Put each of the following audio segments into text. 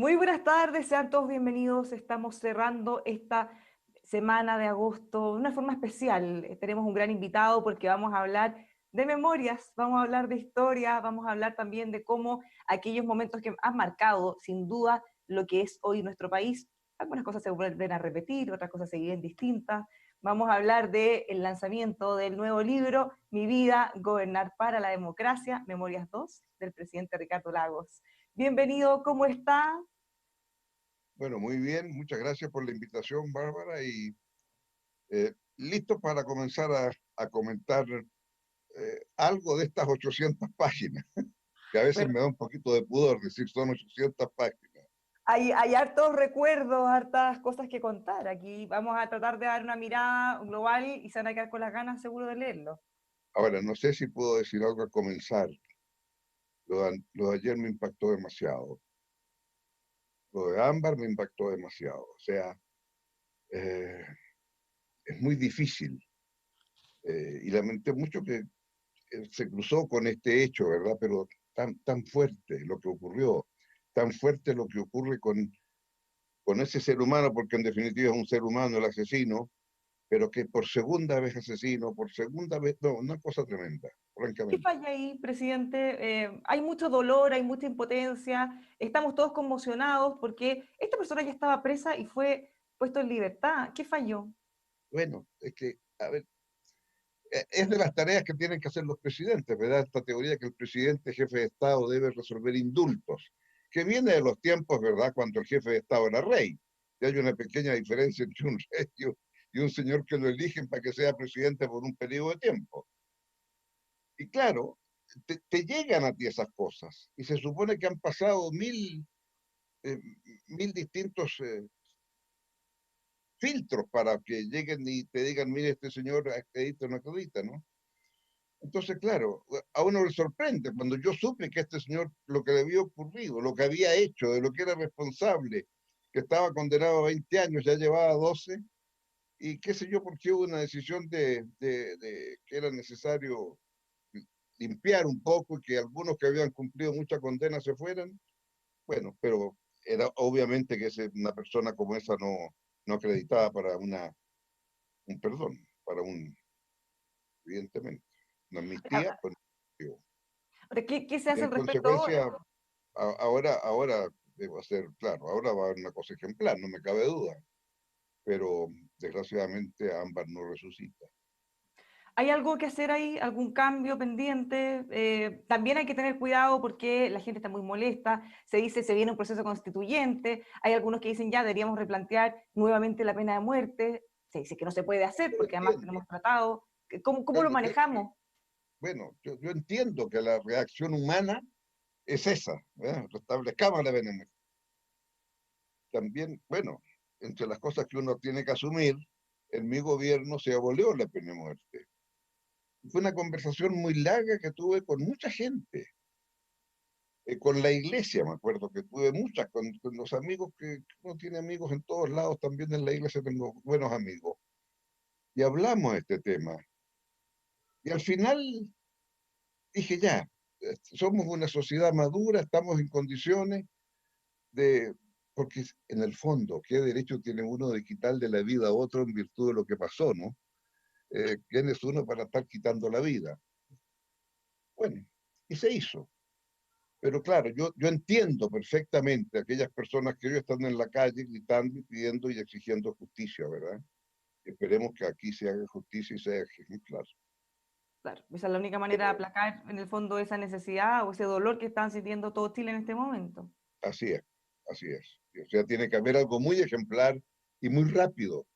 Muy buenas tardes, sean todos bienvenidos. Estamos cerrando esta semana de agosto de una forma especial. Tenemos un gran invitado porque vamos a hablar de memorias, vamos a hablar de historia, vamos a hablar también de cómo aquellos momentos que han marcado, sin duda, lo que es hoy nuestro país. Algunas cosas se vuelven a repetir, otras cosas seguirán distintas. Vamos a hablar del lanzamiento del nuevo libro, Mi vida, gobernar para la democracia, Memorias 2, del presidente Ricardo Lagos. Bienvenido, ¿cómo está? Bueno, muy bien, muchas gracias por la invitación, Bárbara, y listo para comenzar a comentar algo de estas 800 páginas, que a veces Bueno, me da un poquito de pudor decir son 800 páginas. hay hartos recuerdos, hartas cosas que contar. Aquí vamos a tratar de dar una mirada global y se van a quedar con las ganas seguro de leerlo. Ahora, no sé si puedo decir algo al comenzar. Lo de ayer me impactó demasiado. Lo de Ámbar me impactó demasiado. O sea, eh, es muy difícil. Y lamenté mucho que se cruzó con este hecho, ¿verdad? Pero tan fuerte lo que ocurrió, tan fuerte lo que ocurre con ese ser humano, porque en definitiva es un ser humano el asesino, pero que por segunda vez asesino, por segunda vez, no, una cosa tremenda, ¿Qué francamente. falla ahí, presidente? Hay mucho dolor, hay mucha impotencia, estamos todos conmocionados porque esta persona ya estaba presa y fue puesto en libertad. ¿Qué falló? Bueno, es que, a ver, es de las tareas que tienen que hacer los presidentes, ¿verdad? Esta teoría que el presidente, jefe de Estado, debe resolver indultos, que viene de los tiempos, ¿verdad?, cuando el jefe de Estado era rey. Y hay una pequeña diferencia entre un rey y un señor que lo eligen para que sea presidente por un periodo de tiempo. Y claro, te llegan a ti esas cosas. Y se supone que han pasado eh, mil distintos filtros para que lleguen y te digan, mire, este señor acredita o no acredita, ¿no? Entonces, claro, a uno le sorprende cuando yo supe que este señor, lo que le había ocurrido, lo que había hecho, de lo que era responsable, que estaba condenado a 20 años, ya llevaba 12, y qué sé yo, por qué hubo una decisión de que era necesario limpiar un poco y que algunos que habían cumplido mucha condena se fueran. Bueno, pero era obviamente que una persona como esa no acreditaba para un perdón, para evidentemente, una amnistía, pues digo. Ahora, ¿qué se Y hace en al respecto ahora? consecuencia, ahora debo hacer, claro, ahora va a haber una cosa ejemplar, no me cabe duda, pero desgraciadamente Ámbar no resucita. ¿Hay algo que hacer ahí? ¿Algún cambio pendiente? También hay que tener cuidado porque la gente está muy molesta. Se dice se viene un proceso constituyente. Hay algunos que dicen ya deberíamos replantear nuevamente la pena de muerte. Se dice que no se puede hacer Yo porque además entiendo, tenemos tratado. ¿Cómo lo bueno, manejamos? bueno, yo entiendo que la reacción humana es esa, ¿eh? Restablezcamos la pena de muerte. También, bueno, entre las cosas que uno tiene que asumir, en mi gobierno se abolió la pena de muerte. Fue una conversación muy larga que tuve con mucha gente, con la iglesia, me acuerdo que tuve muchas, con los amigos que uno tiene amigos en todos lados, también en la iglesia tengo buenos amigos. Y hablamos de este tema. Y al final dije, ya, somos una sociedad madura, estamos en condiciones de, porque en el fondo, ¿qué derecho tiene uno de quitarle la vida a otro en virtud de lo que pasó, no? ¿Quién es uno para estar quitando la vida? Bueno, y se hizo. Pero claro, yo entiendo perfectamente a aquellas personas que hoy están en la calle gritando y pidiendo y exigiendo justicia, ¿verdad? Esperemos que aquí se haga justicia y sea ejemplar. Claro, esa es la única manera de Pero aplacar en el fondo esa necesidad o ese dolor que están sintiendo todo Chile en este momento. así es, así es. O sea, tiene que haber algo muy ejemplar y muy rápido.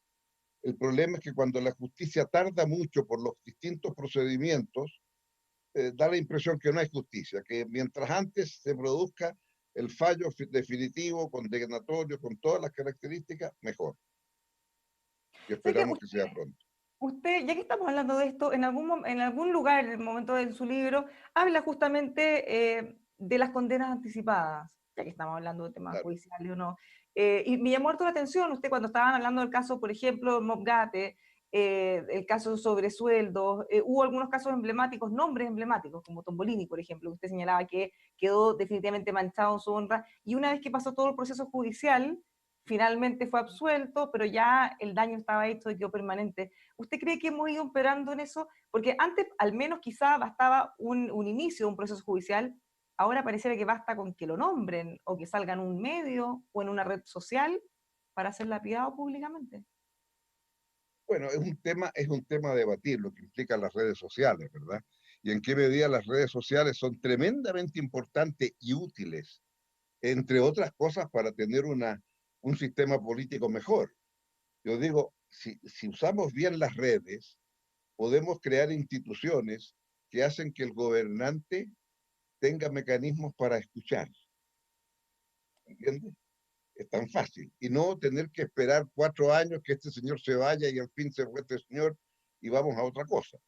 El problema es que cuando la justicia tarda mucho por los distintos procedimientos, da la impresión que no hay justicia, que mientras antes se produzca el fallo definitivo, condenatorio, con todas las características, mejor. Y Sé que esperamos que sea pronto. usted, ya que estamos hablando de esto, en algún lugar, en el momento de su libro, habla justamente de las condenas anticipadas, ya que estamos hablando de temas Claro. judiciales o no. Y me llamó harto la atención usted cuando estaban hablando del caso, por ejemplo, Mobgate, el caso sobre sueldos, hubo algunos casos emblemáticos, nombres emblemáticos, como Tombolini, por ejemplo, que usted señalaba que quedó definitivamente manchado en su honra, y una vez que pasó todo el proceso judicial, finalmente fue absuelto, pero ya el daño estaba hecho y quedó permanente. ¿Usted cree que hemos ido operando en eso? Porque antes, al menos, quizá bastaba un inicio de un proceso judicial, ahora pareciera que basta con que lo nombren, o que salga en un medio o en una red social para ser lapidado públicamente. Bueno, es un tema a debatir, lo que implican las redes sociales, ¿verdad? Y en qué medida las redes sociales son tremendamente importantes y útiles, entre otras cosas, para tener un sistema político mejor. Yo digo, si usamos bien las redes, podemos crear instituciones que hacen que el gobernante tenga mecanismos para escuchar, ¿entiendes? Es tan fácil. Y no tener que esperar 4 años que este señor se vaya y al fin se fue este señor y vamos a otra cosa.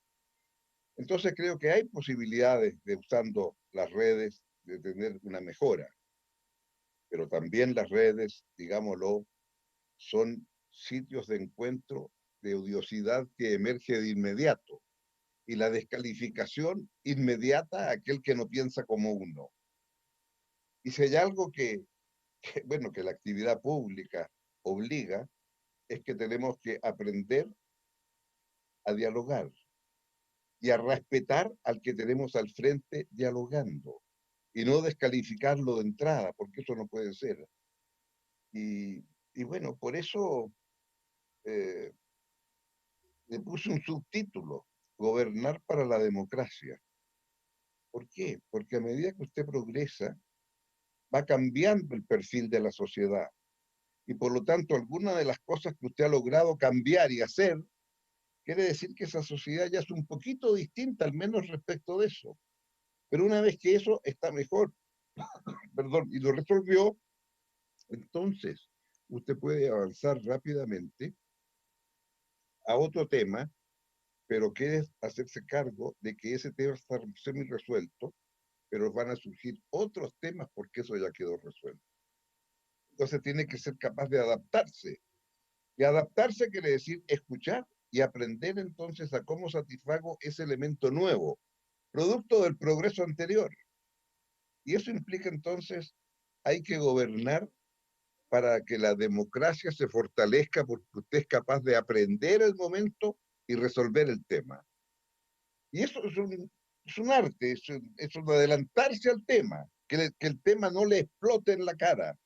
Entonces creo que hay posibilidades de usando las redes de tener una mejora, pero también las redes, digámoslo, son sitios de encuentro de odiosidad que emerge de inmediato y la descalificación inmediata a aquel que no piensa como uno. Y si hay algo bueno, que la actividad pública obliga, es que tenemos que aprender a dialogar y a respetar al que tenemos al frente dialogando y no descalificarlo de entrada, porque eso no puede ser. Y bueno, por eso eh, le puse un subtítulo, Gobernar para la democracia. ¿Por qué? Porque a medida que usted progresa, va cambiando el perfil de la sociedad. Y por lo tanto, alguna de las cosas que usted ha logrado cambiar y hacer, quiere decir que esa sociedad ya es un poquito distinta, al menos respecto de eso. Pero una vez que eso está mejor, perdón, y lo resolvió, entonces usted puede avanzar rápidamente a otro tema, pero que es hacerse cargo de que ese tema está semi resuelto, pero van a surgir otros temas porque eso ya quedó resuelto. Entonces tiene que ser capaz de adaptarse. Y adaptarse quiere decir escuchar y aprender entonces a cómo satisfago ese elemento nuevo, producto del progreso anterior. Y eso implica entonces, hay que gobernar para que la democracia se fortalezca porque usted es capaz de aprender el momento y resolver el tema. Y eso es un arte, es un adelantarse al tema, que el tema no le explote en la cara.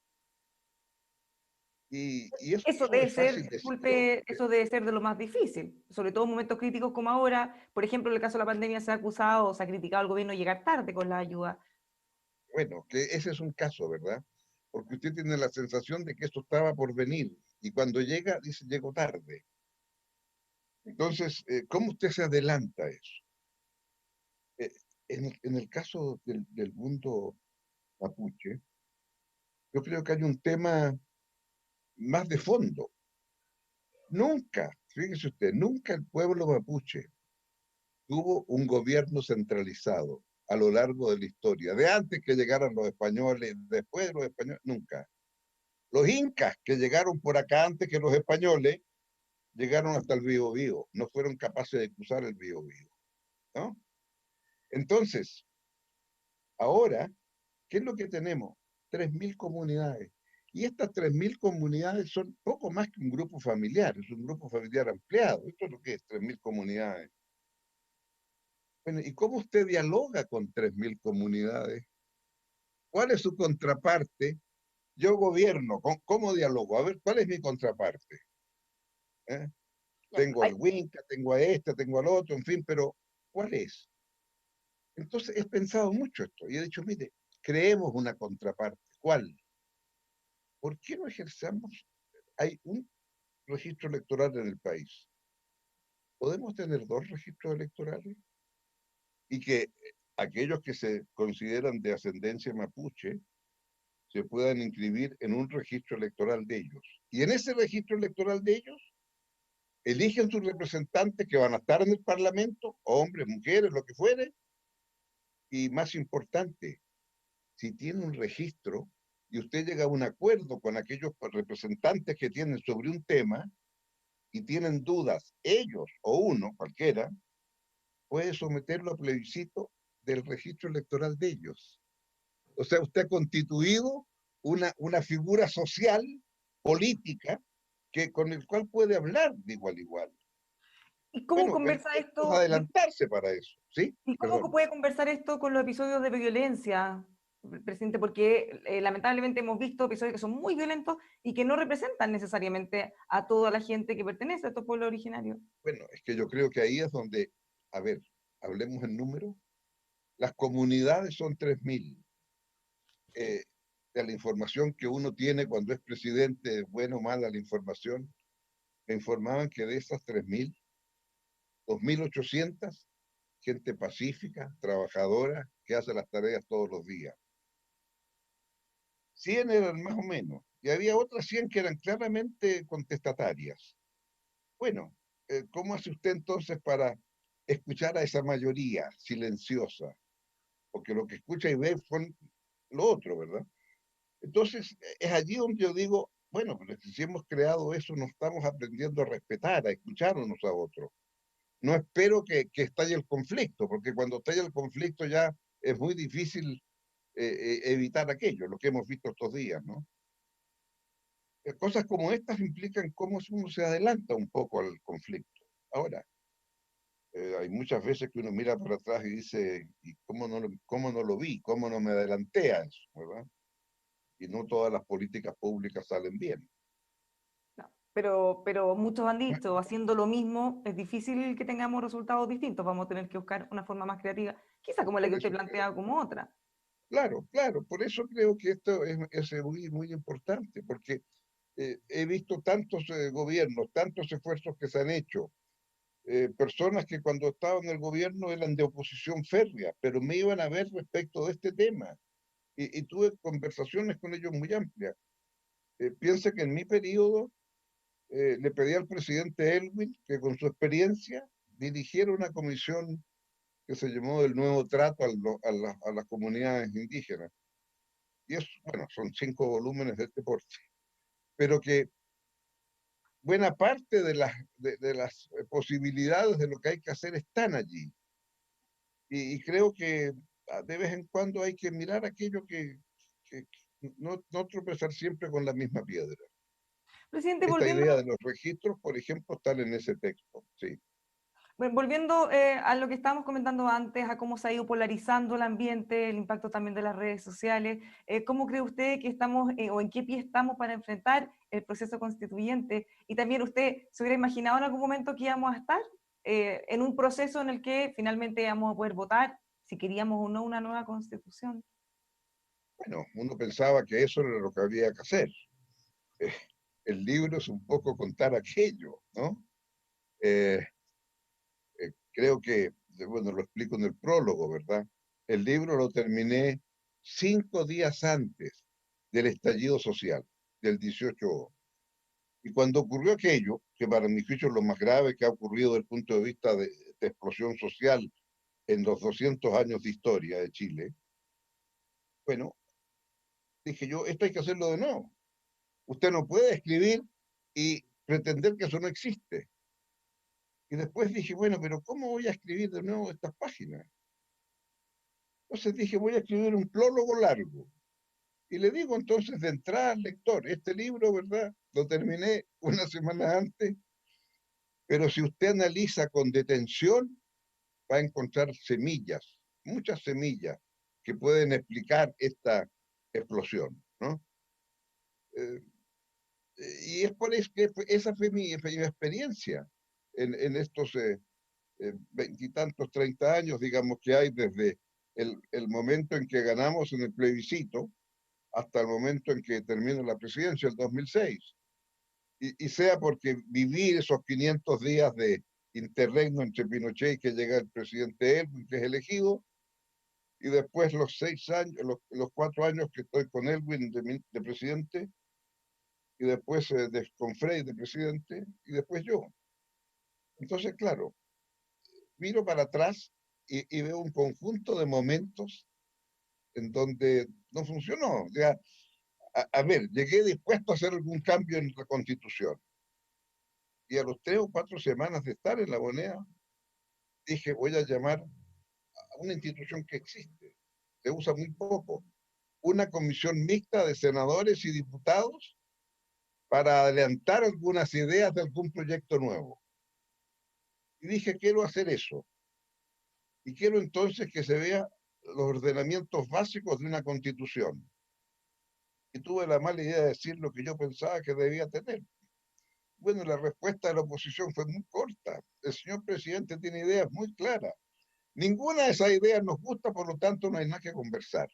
Y Eso eso debe es ser, fácil decirlo. disculpe, eso debe ser de lo más difícil, sobre todo en momentos críticos como ahora. Por ejemplo, en el caso de la pandemia se ha acusado o se ha criticado al gobierno de llegar tarde con la ayuda. Bueno, que ese es un caso, ¿verdad? Porque usted tiene la sensación de que esto estaba por venir y cuando llega, dice, llegó tarde. Entonces, ¿cómo usted se adelanta a eso? Eh, en el caso del mundo mapuche, yo creo que hay un tema más de fondo. Nunca, fíjese usted, nunca el pueblo mapuche tuvo un gobierno centralizado a lo largo de la historia, de antes que llegaran los españoles, después de los españoles, nunca. Los incas que llegaron por acá antes que los españoles, llegaron hasta el Biobío, no fueron capaces de cruzar el Biobío, ¿no? Entonces, ahora, ¿qué es lo que tenemos? 3.000 comunidades. Y estas 3.000 comunidades son poco más que un grupo familiar, es un grupo familiar ampliado. Esto es lo que es 3.000 comunidades. Bueno, ¿y cómo usted dialoga con 3.000 comunidades? ¿Cuál es su contraparte? Yo gobierno, ¿cómo dialogo? A ver, ¿cuál es mi contraparte? ¿Eh? Tengo al Winca, tengo a este, tengo al otro, en fin, pero ¿cuál es? Entonces he pensado mucho esto y he dicho, mire, creemos una contraparte. ¿Cuál? ¿Por qué no ejerzamos? Hay un registro electoral en el país. ¿Podemos tener dos registros electorales? Y que aquellos que se consideran de ascendencia mapuche se puedan inscribir en un registro electoral de ellos. Y en ese registro electoral de ellos, eligen sus representantes que van a estar en el Parlamento, hombres, mujeres, lo que fuere, y más importante, si tiene un registro y usted llega a un acuerdo con aquellos representantes que tienen sobre un tema, y tienen dudas, ellos o uno, cualquiera, puede someterlo a plebiscito del registro electoral de ellos. O sea, usted ha constituido una figura social, política, con el cual puede hablar de igual a igual. ¿Y cómo Bueno, pero conversa hay que esto? adelantarse para eso, ¿sí? ¿Y cómo Perdón. puede conversar esto con los episodios de violencia, presidente? Porque lamentablemente hemos visto episodios que son muy violentos y que no representan necesariamente a toda la gente que pertenece a estos pueblos originarios. Bueno, es que yo creo que ahí es donde, a ver, hablemos en número. Las comunidades son 3.000. De la información que uno tiene cuando es presidente, buena o mala la información, me informaban que de esas 3.000, 2.800, gente pacífica, trabajadora, que hace las tareas todos los días. 100 eran más o menos, y había otras 100 que eran claramente contestatarias. Bueno, ¿cómo hace usted entonces para escuchar a esa mayoría silenciosa? Porque lo que escucha y ve son lo otro, ¿verdad? Entonces, es allí donde yo digo, bueno, pero si hemos creado eso, no estamos aprendiendo a respetar, a escuchar unos a otros. No espero que estalle el conflicto, porque cuando estalla el conflicto ya es muy difícil evitar aquello, lo que hemos visto estos días, ¿no? Cosas como estas implican cómo uno se adelanta un poco al conflicto. Ahora, hay muchas veces que uno mira para atrás y dice, ¿y cómo no lo vi? ¿Cómo no me adelanté a eso? ¿Verdad? Y no todas las políticas públicas salen bien. No, pero muchos han dicho, haciendo lo mismo, es difícil que tengamos resultados distintos. Vamos a tener que buscar una forma más creativa, quizá como la Por que usted eso creo, plantea como otra. claro, claro, por eso creo que esto es muy, muy importante, porque he visto tantos gobiernos, tantos esfuerzos que se han hecho, personas que cuando estaban en el gobierno eran de oposición férrea, pero me iban a ver respecto de este tema y tuve conversaciones con ellos muy amplias. Piensa que en mi periodo le pedí al presidente Elwin que con su experiencia dirigiera una comisión que se llamó el nuevo trato a las comunidades indígenas. Y es, bueno, son 5 volúmenes de este porte, pero que buena parte de las posibilidades de lo que hay que hacer están allí. Y creo que de vez en cuando hay que mirar aquello que no tropezar siempre con la misma piedra. Presidente, Esta volviendo, idea de los registros, por ejemplo, están en ese texto, sí. bueno, volviendo a lo que estábamos comentando antes, a cómo se ha ido polarizando el ambiente, el impacto también de las redes sociales, ¿cómo cree usted que estamos o en qué pie estamos para enfrentar el proceso constituyente? Y también usted se hubiera imaginado en algún momento que íbamos a estar en un proceso en el que finalmente íbamos a poder votar si queríamos o no una nueva constitución. Bueno, uno pensaba que eso era lo que había que hacer. Eh, el libro es un poco contar aquello, ¿no? Eh, creo que, bueno, lo explico en el prólogo, ¿verdad? El libro lo terminé 5 días antes del estallido social, del 18. Y cuando ocurrió aquello, que para mi juicio es lo más grave que ha ocurrido desde el punto de vista de explosión social en los 200 años de historia de Chile, bueno, dije yo, esto hay que hacerlo de nuevo. Usted no puede escribir y pretender que eso no existe. Y después dije, bueno, pero ¿cómo voy a escribir de nuevo estas páginas? Entonces dije, voy a escribir un prólogo largo. Y le digo entonces de entrada al lector, este libro, ¿verdad? Lo terminé una semana antes, pero si usted analiza con detención, va a encontrar semillas, muchas semillas, que pueden explicar esta explosión, ¿no? Eh, y es por eso que esa fue mi experiencia en estos veintitantos, 30 años, digamos, que hay desde el momento en que ganamos en el plebiscito hasta el momento en que termina la presidencia, el 2006. Y sea porque vivir esos 500 días de interregno entre Pinochet y que llega el presidente Elwin, que es elegido, y después los 6 años, los 4 años que estoy con Elwin de presidente, y después con Frey de presidente, y después yo. Entonces, claro, miro para atrás y veo un conjunto de momentos en donde no funcionó. O sea, a ver, llegué dispuesto a hacer algún cambio en la constitución. Y a los 3 o 4 semanas de estar en la moneda, dije, voy a llamar a una institución que existe, se usa muy poco, una comisión mixta de senadores y diputados para adelantar algunas ideas de algún proyecto nuevo. Y dije, quiero hacer eso. Y quiero entonces que se vea los ordenamientos básicos de una constitución. Y tuve la mala idea de decir lo que yo pensaba que debía tener. Bueno, la respuesta de la oposición fue muy corta. El señor presidente tiene ideas muy claras. Ninguna de esas ideas nos gusta, por lo tanto no hay nada que conversar.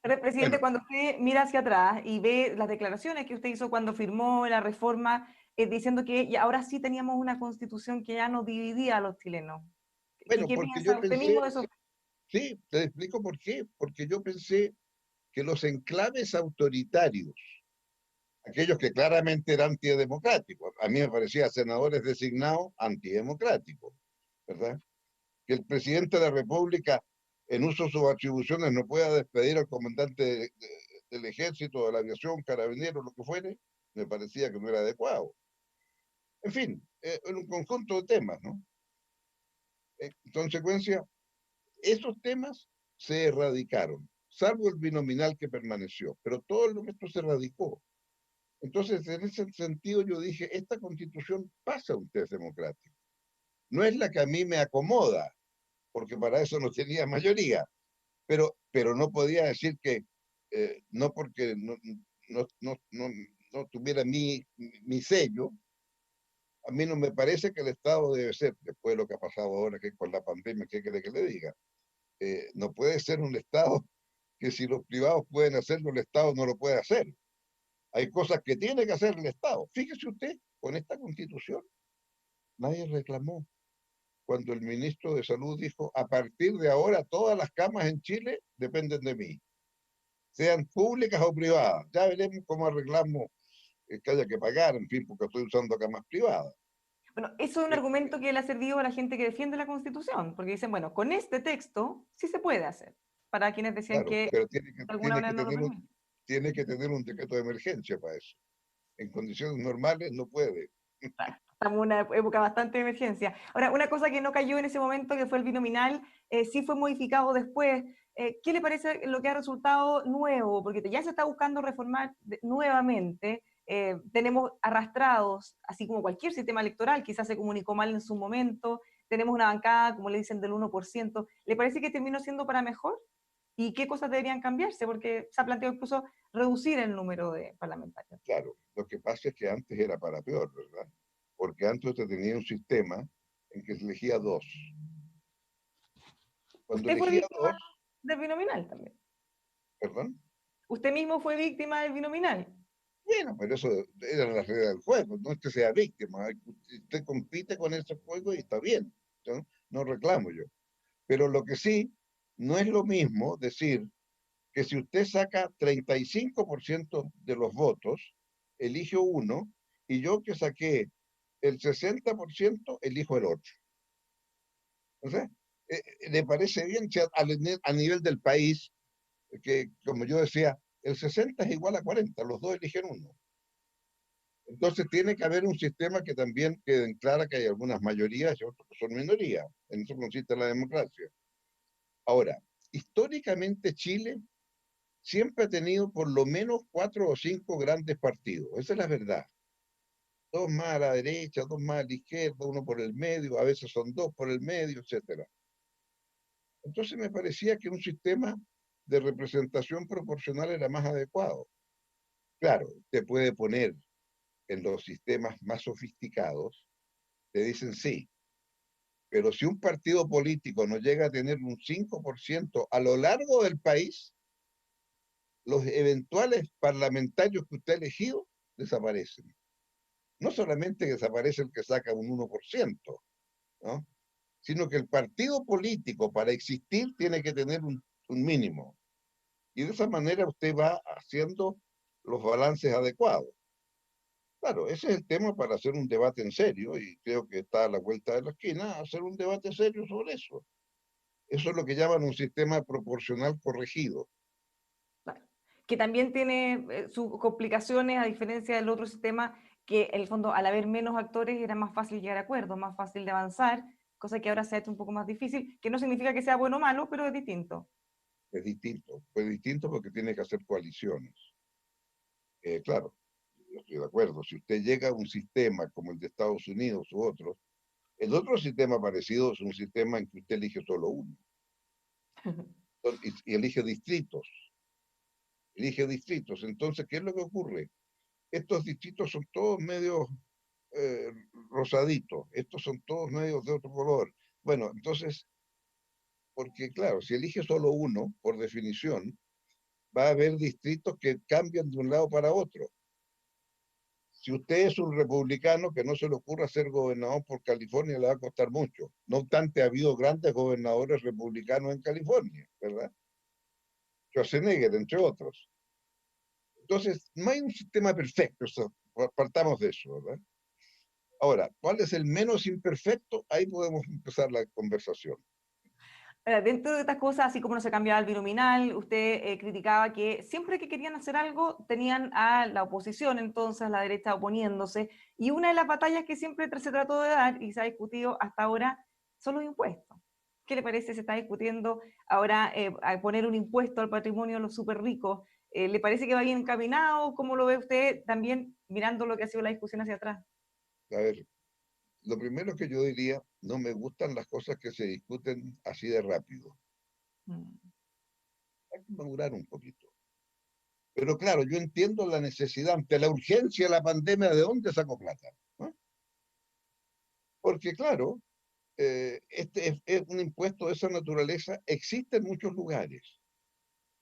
Ahora, Bueno, presidente, cuando usted mira hacia atrás y ve las declaraciones que usted hizo cuando firmó la reforma, diciendo que ahora sí teníamos una constitución que ya no dividía a los chilenos, bueno, ¿qué porque yo piensa usted mismo pensé, de eso? sí, te explico por qué. Porque yo pensé que los enclaves autoritarios, aquellos que claramente eran antidemocráticos, a mí me parecía senadores designados antidemocráticos, ¿verdad? Que el presidente de la República, en uso de sus atribuciones, no pueda despedir al comandante del ejército, de la aviación, carabineros, lo que fuere, me parecía que no era adecuado. En fin, en un conjunto de temas, ¿no? En consecuencia, esos temas se erradicaron, salvo el binominal que permaneció, pero todo lo resto se erradicó. Entonces, en ese sentido, yo dije, esta constitución pasa un test democrático. No es la que a mí me acomoda, porque para eso no tenía mayoría, pero no podía decir que no porque no tuviera mi sello, a mí no me parece que el Estado debe ser, después de lo que ha pasado ahora que con la pandemia, ¿qué quiere que le diga? No puede ser un Estado que si los privados pueden hacerlo, el Estado no lo puede hacer. Hay cosas que tiene que hacer el Estado. Fíjese usted, con esta constitución, nadie reclamó. Cuando el ministro de Salud dijo, a partir de ahora todas las camas en Chile dependen de mí, sean públicas o privadas. Ya veremos cómo arreglamos que haya que pagar, en fin, porque estoy usando camas privadas. Bueno, eso es un Eh, argumento que le ha servido a la gente que defiende la Constitución, porque dicen, bueno, con este texto sí se puede hacer, para quienes decían claro, que de pero alguna manera no lo permite. tiene que tener un decreto de emergencia para eso. En condiciones normales no puede. Claro, estamos en una época bastante de emergencia. Ahora, una cosa que no cayó en ese momento, que fue el binominal, sí fue modificado después. ¿Qué le parece lo que ha resultado nuevo? Porque ya se está buscando reformar nuevamente. Tenemos arrastrados, así como cualquier sistema electoral, quizás se comunicó mal en su momento. Tenemos una bancada, como le dicen, del 1%. ¿Le parece que terminó siendo para mejor? ¿Y qué cosas deberían cambiarse? Porque se ha planteado incluso reducir el número de parlamentarios. Claro, lo que pasa es que antes era para peor, ¿verdad? Porque antes usted tenía un sistema en que se elegía dos. Cuando Usted fue elegía víctima dos, del binominal también. perdón, Usted mismo fue víctima del binominal. bueno, pero eso era la regla del juego, no es que sea víctima, usted compite con ese juego y está bien, ¿no? No reclamo yo. Pero lo que sí, no es lo mismo decir que si usted saca 35% de los votos, elijo uno, y yo que saqué el 60%, elijo el otro. O sea, ¿le parece bien si a nivel del país, que como yo decía, el 60 es igual a 40, los dos eligen uno? Entonces tiene que haber un sistema que también quede en clara que hay algunas mayorías y otros que son minorías. En eso consiste la democracia. Ahora, históricamente Chile siempre ha tenido por lo menos 4 o 5 grandes partidos. Esa es la verdad. Dos más a la derecha, dos más a la izquierda, uno por el medio, a veces son dos por el medio, etcétera. Entonces me parecía que un sistema de representación proporcional era más adecuado. Claro, te puede poner en los sistemas más sofisticados, te dicen sí, pero si un partido político no llega a tener un 5% a lo largo del país, los eventuales parlamentarios que usted ha elegido desaparecen. No solamente desaparece el que saca un 1%, ¿no? Sino que el partido político para existir tiene que tener un mínimo. Y de esa manera usted va haciendo los balances adecuados. Claro, ese es el tema para hacer un debate en serio y creo que está a la vuelta de la esquina hacer un debate serio sobre eso. Eso es lo que llaman un sistema proporcional corregido. Claro. Que también tiene sus complicaciones, a diferencia del otro sistema que en el fondo al haber menos actores era más fácil llegar a acuerdos, más fácil de avanzar, cosa que ahora se ha hecho un poco más difícil, que no significa que sea bueno o malo, pero es distinto. Es distinto. Pues distinto porque tiene que hacer coaliciones. Claro, yo estoy de acuerdo. Si usted llega a un sistema como el de Estados Unidos u otros, el otro sistema parecido es un sistema en que usted elige solo uno. Y elige distritos. Elige distritos. Entonces, ¿qué es lo que ocurre? Estos distritos son todos medios eh, rosaditos. Estos son todos medios de otro color. Bueno, entonces, porque claro, si elige solo uno, por definición, va a haber distritos que cambian de un lado para otro. Si usted es un republicano, que no se le ocurra ser gobernador por California, le va a costar mucho. No obstante, ha habido grandes gobernadores republicanos en California, ¿verdad? Schwarzenegger, entre otros. Entonces, no hay un sistema perfecto, partamos de eso, ¿verdad? Ahora, ¿cuál es el menos imperfecto? Ahí podemos empezar la conversación. Dentro de estas cosas, así como no se cambiaba el binominal, usted criticaba que siempre que querían hacer algo tenían a la oposición, entonces a la derecha oponiéndose, y una de las batallas que siempre se trató de dar y se ha discutido hasta ahora son los impuestos. ¿Qué le parece? Se está discutiendo ahora a poner un impuesto al patrimonio de los súper ricos. ¿Le parece que va bien encaminado? ¿Cómo lo ve usted también mirando lo que ha sido la discusión hacia atrás? A ver, lo primero que yo diría, no me gustan las cosas que se discuten así de rápido. Mm. Hay que madurar un poquito. Pero claro, yo entiendo la necesidad ante la urgencia de la pandemia, ¿de dónde saco plata? ¿No? Porque claro, este es un impuesto de esa naturaleza, existe en muchos lugares.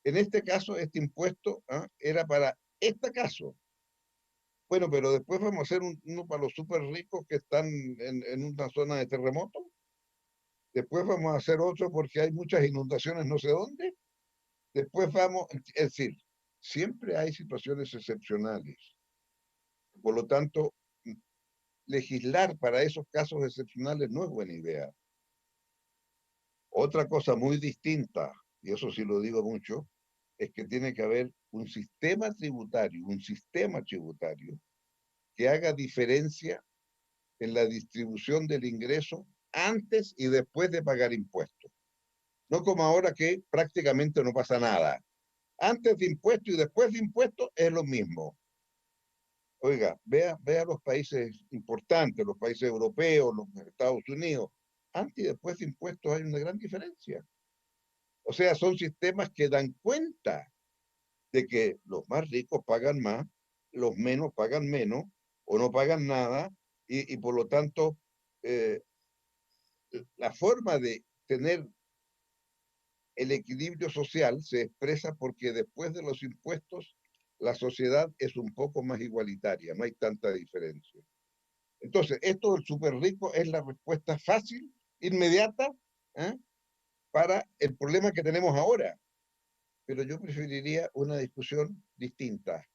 En este caso, este impuesto era para este caso. Bueno, pero después vamos a hacer uno para los súper ricos que están en una zona de terremoto. Después vamos a hacer otro porque hay muchas inundaciones no sé dónde. Después vamos, es decir, siempre hay situaciones excepcionales. Por lo tanto, legislar para esos casos excepcionales no es buena idea. Otra cosa muy distinta, y eso sí lo digo mucho, es que tiene que haber un sistema tributario que haga diferencia en la distribución del ingreso antes y después de pagar impuestos. No como ahora que prácticamente no pasa nada. Antes de impuestos y después de impuestos es lo mismo. Oiga, vea los países importantes, los países europeos, los Estados Unidos. Antes y después de impuestos hay una gran diferencia. O sea, son sistemas que dan cuenta de que los más ricos pagan más, los menos pagan menos o no pagan nada y por lo tanto eh, la forma de tener el equilibrio social se expresa porque después de los impuestos la sociedad es un poco más igualitaria, no hay tanta diferencia. Entonces, esto del súper rico es la respuesta fácil, inmediata, ¿eh? Para el problema que tenemos ahora. Pero yo preferiría una discusión distinta.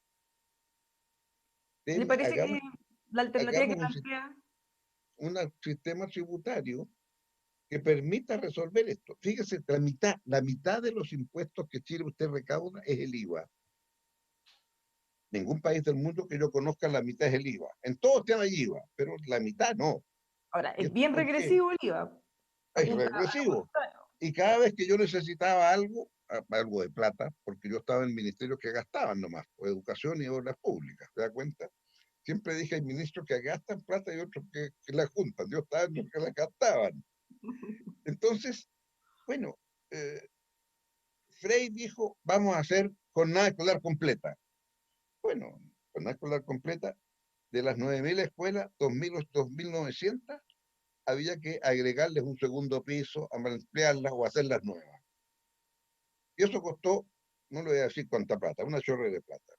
¿Le parece Hagamos, que la alternativa que hagamos plantea? un sistema tributario que permita resolver esto. Fíjese, la mitad de los impuestos que Chile usted recauda es el IVA. Ningún país del mundo que yo conozca, la mitad es el IVA. En todos tienen IVA, pero la mitad no. Ahora, ¿Y es esto bien por qué? regresivo el IVA, Es apunta a lo regresivo. contrario. Y cada vez que yo necesitaba algo de plata, porque yo estaba en ministerios que gastaban nomás, o educación y obras públicas, ¿te das cuenta? Siempre dije, hay ministros que gastan plata y otros que la juntan. Yo estaba en los que la gastaban. Entonces, bueno, eh, Frey dijo, vamos a hacer jornada escolar completa. Bueno, jornada escolar completa, de las 9.000 escuelas, 2.900, había que agregarles un segundo piso, ampliarlas o hacerlas nuevas. Y eso costó, no le voy a decir cuánta plata, una chorre de plata.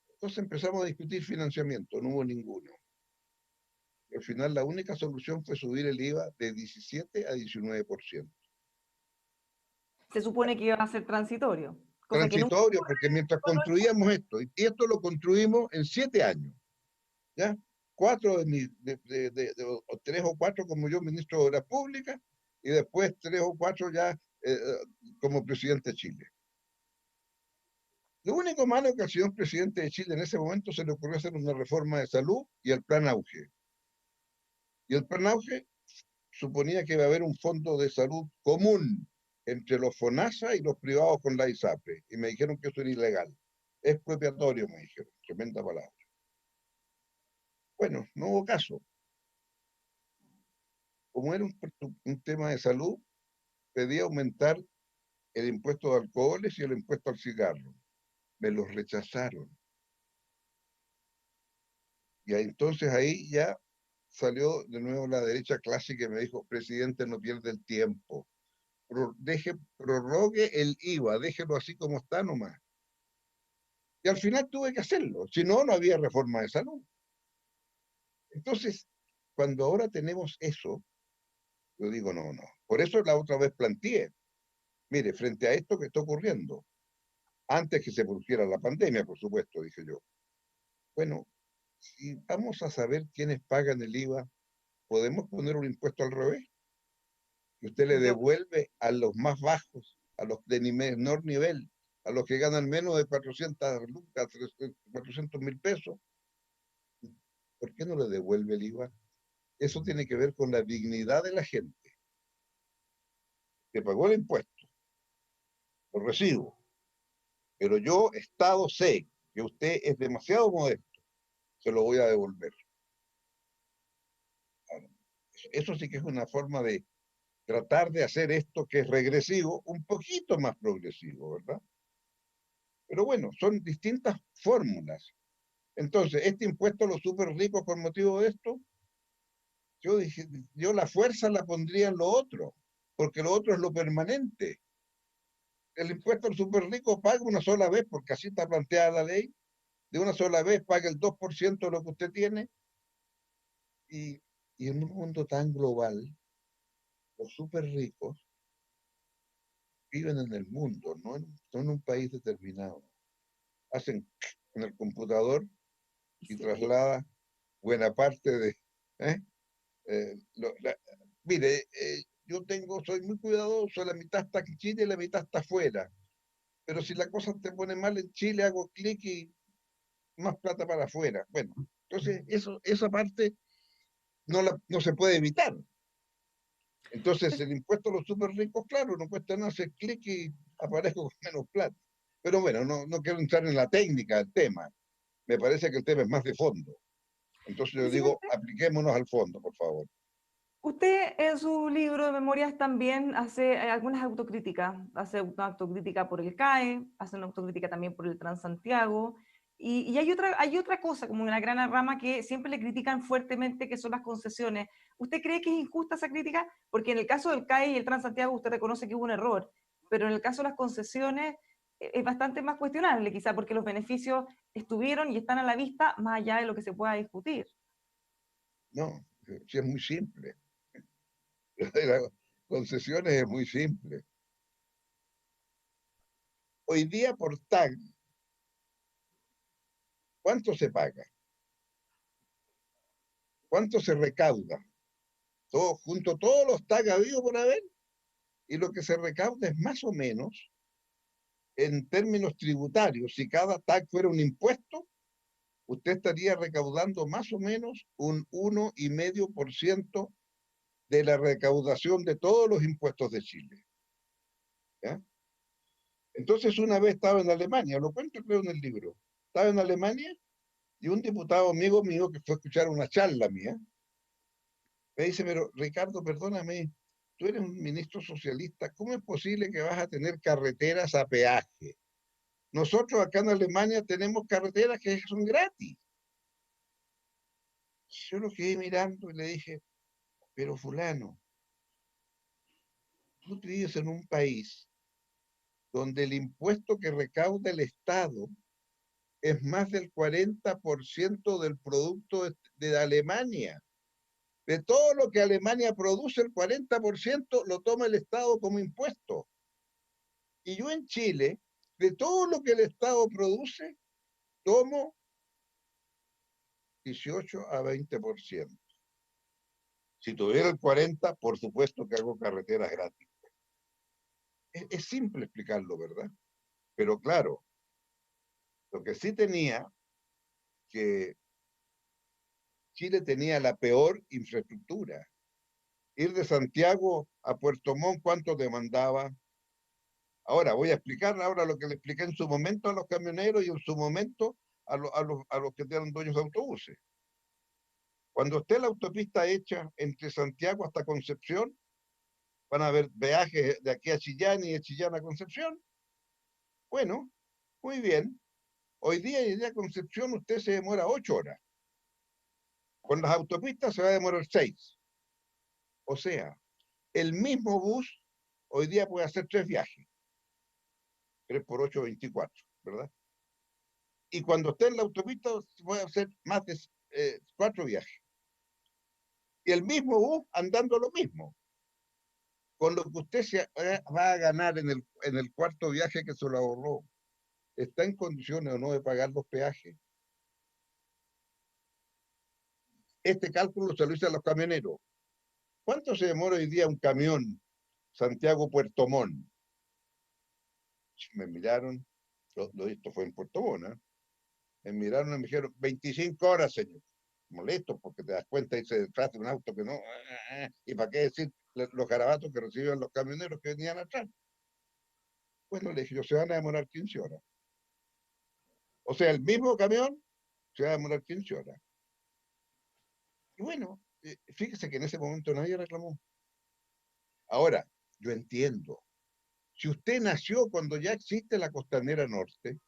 Entonces empezamos a discutir financiamiento, no hubo ninguno. Al final la única solución fue subir el IVA de 17 a 19%. Se supone que iba a ser transitorio, cosa que nunca Transitorio, ocurre porque mientras cuando es por- construíamos esto, y esto lo construimos en 7 años, ¿ya? Cuatro o tres o cuatro como yo, ministro de Obras Públicas, y después tres o cuatro ya como presidente de Chile. Lo único malo es que al señor presidente de Chile en ese momento se le ocurrió hacer una reforma de salud y el plan Auge. Y el plan Auge suponía que iba a haber un fondo de salud común entre los FONASA y los privados con la ISAPRE. Y me dijeron que eso era ilegal. Expropiatorio, me dijeron. Tremenda palabra. Bueno, no hubo caso. Como era un tema de salud, pedí aumentar el impuesto de alcoholes y el impuesto al cigarro. Me los rechazaron. Y entonces ahí ya salió de nuevo la derecha clásica y me dijo, presidente, no pierde el tiempo. Prorrogue el IVA, déjelo así como está nomás. Y al final tuve que hacerlo, si no, no había reforma de salud. Entonces, cuando ahora tenemos eso, yo digo, no, no. Por eso la otra vez planteé, mire, frente a esto que está ocurriendo, antes que se produjera la pandemia, por supuesto, dije yo, bueno, si vamos a saber quiénes pagan el IVA, ¿podemos poner un impuesto al revés? Que usted le Yo, devuelve a los más bajos, a los de menor nivel, a los que ganan menos de 400 lucas, 400.000 pesos, ¿por qué no le devuelve el IVA? Eso tiene que ver con la dignidad de la gente que pagó el impuesto, lo recibo, pero yo, Estado, sé que usted es demasiado modesto, se lo voy a devolver. Eso sí que es una forma de tratar de hacer esto que es regresivo, un poquito más progresivo, ¿verdad? Pero bueno, son distintas fórmulas. Entonces, este impuesto a los súper ricos con motivo de esto, yo dije, yo la fuerza la pondría en lo otro, porque lo otro es lo permanente. El impuesto al súper rico paga una sola vez, porque así está planteada la ley, de una sola vez paga el 2% de lo que usted tiene, y, y en un mundo tan global, los súper ricos viven en el mundo, no en un país determinado. Hacen en el computador y sí. traslada buena parte de... ¿eh? La, mire, yo soy muy cuidadoso, la mitad está en Chile y la mitad está afuera. Pero si la cosa te pone mal en Chile, hago clic y más plata para afuera. Bueno, entonces esa parte no se puede evitar. Entonces el impuesto a los súper ricos, claro, no cuesta nada hacer clic y aparezco con menos plata. Pero bueno, no quiero entrar en la técnica del tema. Me parece que el tema es más de fondo. Entonces yo digo, Presidente, apliquémonos al fondo, por favor. usted en su libro de memorias también hace algunas autocríticas. Hace una autocrítica por el CAE, hace una autocrítica también por el Transantiago. Y hay otra cosa, como una gran rama que siempre le critican fuertemente, que son las concesiones. ¿Usted cree que es injusta esa crítica? Porque en el caso del CAE y el Transantiago usted reconoce que hubo un error, pero en el caso de las concesiones es bastante más cuestionable, quizá porque los beneficios estuvieron y están a la vista más allá de lo que se pueda discutir. No, sí es muy simple. Las concesiones es muy simple. Hoy día por TAG, ¿cuánto se paga? ¿Cuánto se recauda? Todo, junto todos los TAG habidos por haber, y lo que se recauda es más o menos, en términos tributarios, si cada TAG fuera un impuesto, usted estaría recaudando más o menos un 1,5% de la recaudación de todos los impuestos de Chile. ¿Ya? Entonces una vez estaba en Alemania, lo cuento creo en el libro, estaba en Alemania y un diputado amigo mío que fue a escuchar una charla mía, me dice, pero Ricardo, perdóname, tú eres un ministro socialista, ¿cómo es posible que vas a tener carreteras a peaje? Nosotros acá en Alemania tenemos carreteras que son gratis. Yo lo quedé mirando y le dije, pero fulano, tú vives en un país donde el impuesto que recauda el Estado es más del 40% del producto de Alemania. De todo lo que Alemania produce, el 40% lo toma el Estado como impuesto. Y yo en Chile, de todo lo que el Estado produce, tomo 18 a 20%. Si tuviera el 40%, por supuesto que hago carreteras gratis. Es simple explicarlo, ¿verdad? Pero claro, Lo que sí tenía, que Chile tenía la peor infraestructura. Ir de Santiago a Puerto Montt, ¿cuánto demandaba? Ahora voy a explicar ahora lo que le expliqué en su momento a los camioneros y en su momento a los que eran dueños de autobuses. Cuando esté la autopista hecha entre Santiago hasta Concepción, van a haber peajes de aquí a Chillán y de Chillán a Concepción. Bueno, muy bien. Hoy día y día a Concepción usted se demora 8 horas. Con las autopistas se va a demorar 6. O sea, el mismo bus hoy día puede hacer 3 viajes. 3 por 8, 24, ¿verdad? Y cuando esté en la autopista puede hacer más de 4 viajes. Y el mismo bus andando lo mismo. Con lo que usted va a ganar en el cuarto viaje que se lo ahorró, ¿está en condiciones o no de pagar los peajes? Este cálculo se lo hice a los camioneros. ¿Cuánto se demora hoy día un camión Santiago-Puerto Montt? Me miraron, esto fue en Puerto Montt, ¿eh? Me miraron y me dijeron, 25 horas, señor. Molesto porque te das cuenta y se detrás de un auto que no. ¿Y para qué decir los garabatos que recibían los camioneros que venían atrás? Bueno, le dije, se van a demorar 15 horas. O sea, el mismo camión se va a demorar 15 horas. Y bueno, fíjese que en ese momento nadie reclamó. Ahora, yo entiendo. Si usted nació cuando ya existe la Costanera Norte,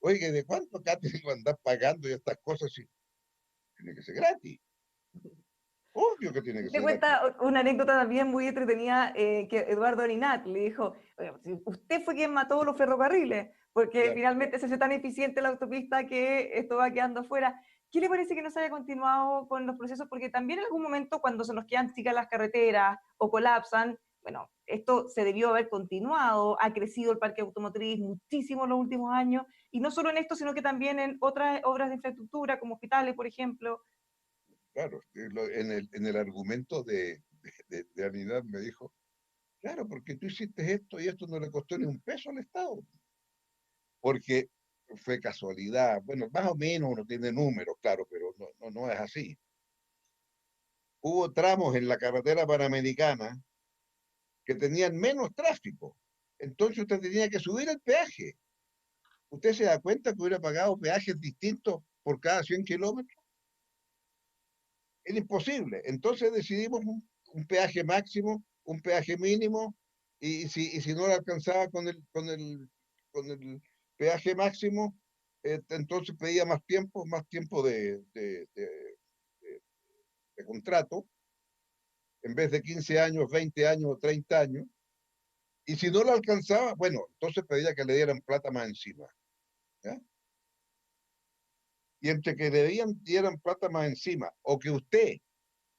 oye, ¿de cuánto acá tiene que andar pagando y estas cosas? Si tiene que ser gratis. Obvio que tiene que Te ser gratis. cuenta una anécdota también muy entretenida que Eduardo Arinat le dijo, "Oye, usted fue quien mató los ferrocarriles, porque Claro. finalmente se hace tan eficiente la autopista que esto va quedando afuera. ¿Qué le parece que no se haya continuado con los procesos? Porque también en algún momento cuando se nos quedan chicas las carreteras o colapsan, bueno, esto se debió haber continuado, ha crecido el parque automotriz muchísimo en los últimos años, y no solo en esto, sino que también en otras obras de infraestructura, como hospitales, por ejemplo. Claro, en el argumento de Aninat me dijo, claro, porque tú hiciste esto y esto no le costó ni un peso al Estado, porque fue casualidad, bueno, más o menos uno tiene números, claro, pero no es así. Hubo tramos en la carretera panamericana que tenían menos tráfico, entonces usted tenía que subir el peaje. ¿Usted se da cuenta que hubiera pagado peajes distintos por cada 100 kilómetros? Era imposible. Entonces decidimos un peaje máximo, un peaje mínimo, y si no lo alcanzaba con el peaje máximo, entonces pedía más tiempo de contrato, en vez de 15 años, 20 años o 30 años, y si no lo alcanzaba, bueno, entonces pedía que le dieran plata más encima. ¿Ya? Y entre que le dieran plata más encima, o que usted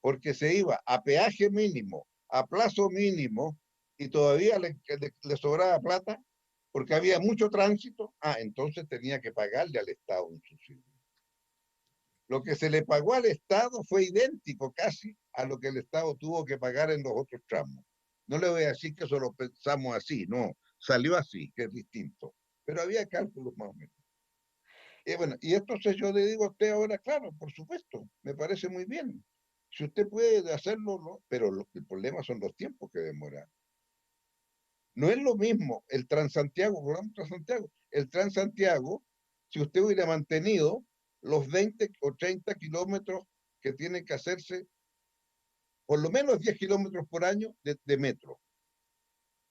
porque se iba a peaje mínimo, a plazo mínimo, y todavía le sobraba plata, porque había mucho tránsito, entonces tenía que pagarle al Estado un subsidio. Lo que se le pagó al Estado fue idéntico casi a lo que el Estado tuvo que pagar en los otros tramos. No le voy a decir que eso lo pensamos así, no, salió así, que es distinto, pero había cálculos más o menos. Y bueno, y entonces yo le digo a usted ahora, claro, por supuesto, me parece muy bien. Si usted puede hacerlo, ¿no? Pero el problema son los tiempos que demora. No es lo mismo el Transantiago, programa Transantiago. El Transantiago, si usted hubiera mantenido los 20 o 30 kilómetros que tiene que hacerse, por lo menos 10 kilómetros por año de metro.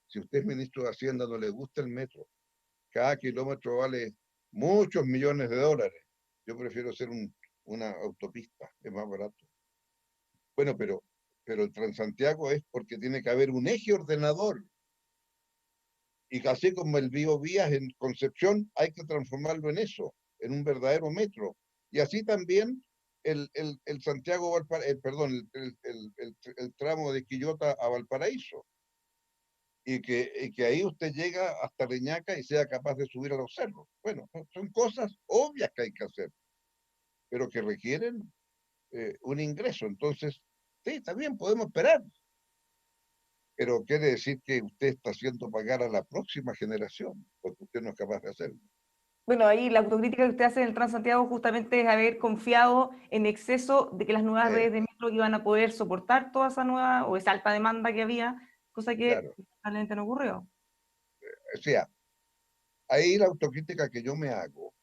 Si usted es ministro de Hacienda, no le gusta el metro. Cada kilómetro vale muchos millones de dólares. Yo prefiero hacer una autopista, es más barato. Bueno, pero el Transantiago es porque tiene que haber un eje ordenador. Y así como el Vías en Concepción, hay que transformarlo en eso, en un verdadero metro. Y así también el Santiago, perdón, el tramo de Quillota a Valparaíso. Y que ahí usted llega hasta Reñaca y sea capaz de subir a los cerros. Bueno, son cosas obvias que hay que hacer, pero que requieren un ingreso. Entonces, sí, también podemos esperar, pero quiere decir que usted está haciendo pagar a la próxima generación, porque usted no es capaz de hacerlo. Bueno, ahí la autocrítica que usted hace en el Transantiago justamente es haber confiado en exceso de que las nuevas Eh, redes de metro iban a poder soportar toda esa nueva o esa alta demanda que había, cosa que claro, realmente no ocurrió. o sea, ahí la autocrítica que yo me hago